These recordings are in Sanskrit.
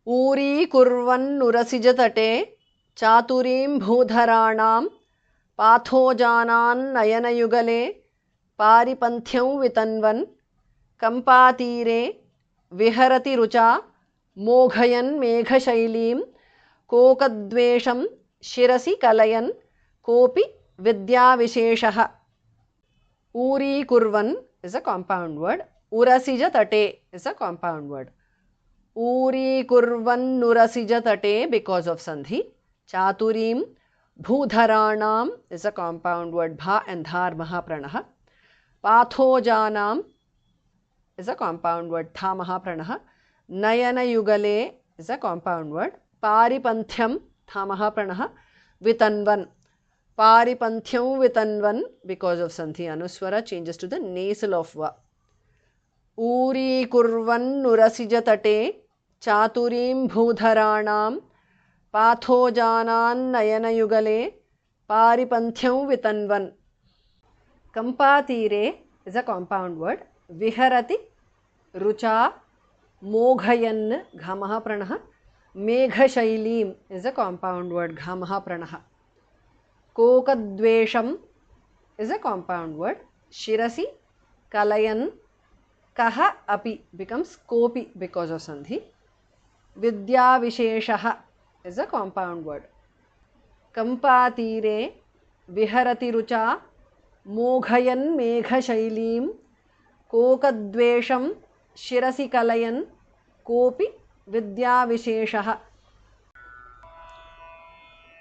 ऊरीकुर्वन्नुरसिजतटे चातुरीं भूधराणां पाथोजानान्नयनयुगले पारिपन्थ्यं वितन्वन् कम्पातीरे विहरति रुचा मोघयन् मेघशैलीं कोकद्वेषं शिरसि कलयन् कोऽपि विद्याविशेषः. ऊरीकुर्वन् is a compound word. Urasijatate is a compound word. Urikurvannurasijatate because of sandhi. Chaturim bhudharanam is a compound word. Bha and dhar mahapranah. Pathojanam is a compound word. Tha mahapranah. Nayana yugale is a compound word. Paripanthyam tha mahapranah. Vitanvan. Paripanthyam vitanvan because of sandhi anuswara changes to the nasal of va. Urikurvannurasijatate चातुरीं भूधराणां पाथोजानान्नयनयुगले पारिपन्थ्यं वितन्वन्. कम्पातीरे is a compound word. विहरति Rucha मोघयन् घमः प्रणः. मेघशैलीं is a compound word. घमः प्रणः. कोकद्वेषं is a compound word. शिरसि कलयन् कः अपि becomes कोपि because of sandhi. विद्याविशेषः is a compound word. कम्पातीरे विहरति Rucha मोघयन् मेघशैलीं कोकद्वेषं शिरसि कलयन् कोऽपि विद्याविशेषः.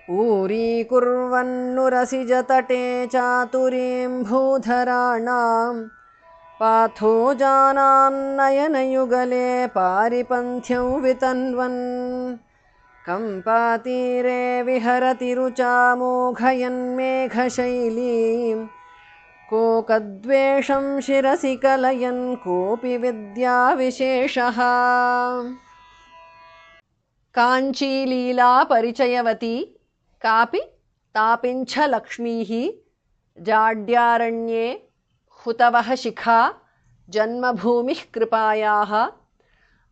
ऊरीकुर्वन्नुरसिजतटे चातुरीं भूधराणां पाथोजानान्नयनयुगले पारिपन्थ्यं वितन्वन् कम्पातीरे विहरति रुचा मोघयन् मेघशैलीं कोकद्वेषं शिरसि कलयन् कोऽपि विद्याविशेषः. काञ्चीलीला परिचयवती कापि तापिञ्छलक्ष्मीः जाड्यारण्ये हुतवः शिखा जन्मभूमिः कृपायाः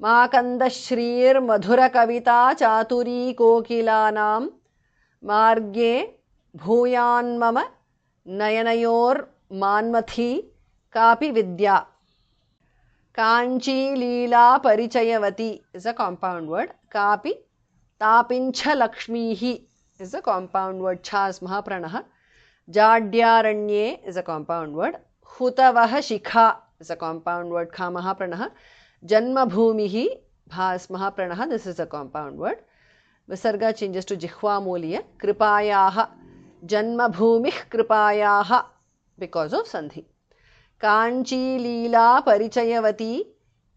माकन्दश्रीर्मधुरकविता चातुरी कोकिलानां मार्गे भूयान्मम नयनयोर्मान्मथी कापि विद्या. काञ्चीलीला परिचयवती is a compound word. कापि तापिञ्छलक्ष्मीः is a compound word. छास् महाप्रणः. जाड्यारण्ये is a compound word. हुतवः शिखा is a compound word. खा महाप्रणः. जन्मभूमिः भास् महाप्रणः. This is a compound word. विसर्ग changes to जिह्वामूलीय. कृपायाः जन्मभूमिः कृपायाः because of sandhi. काञ्चीलीला परिचयवती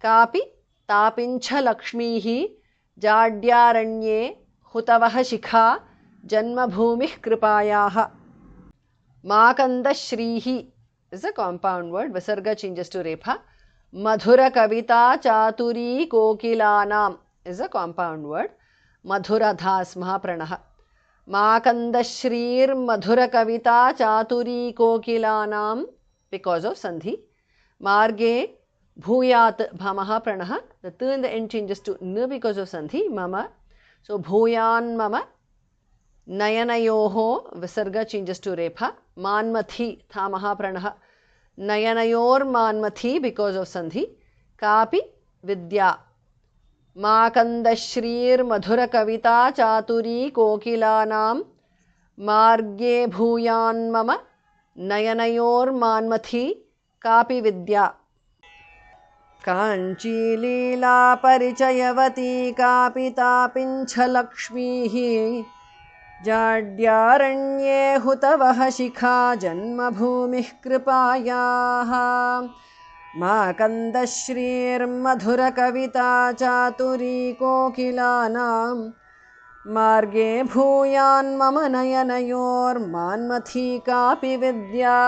कापि तापिञ्छलक्ष्मीः जाड्यारण्ये हुतवः शिखा जन्मभूमिः कृपायाः. माकन्दश्रीः is a compound word. Visarga changes to repha. Madhura kavita chaturi kokilanam is a compound word. Madhura dhas mahapranah. Makandashrir madhura kavita chaturi kokilanam because of sandhi. Marge bhuyat bhamaha pranah. The t in the end changes to n because of sandhi. Mama. So bhuyan mama. Nayanayoho visarga changes to repha. Manmathi tha mahapranah. Nayanayor manmathi because of sandhi. Kapi vidya. Makandashrir madhura kavita chaturi kokilanam marge bhuyan mama nayanayor manmathi kapi vidya. Kanchilila parichayavati kapi tapinchalakshmihi जाड्यारण्ये हुतवः शिखा जन्मभूमिः कृपायाः माकन्दश्रीर्मधुरकविता चातुरी कोकिलानां मार्गे भूयान्मम नयनयोर्मान्मथी कापि विद्या.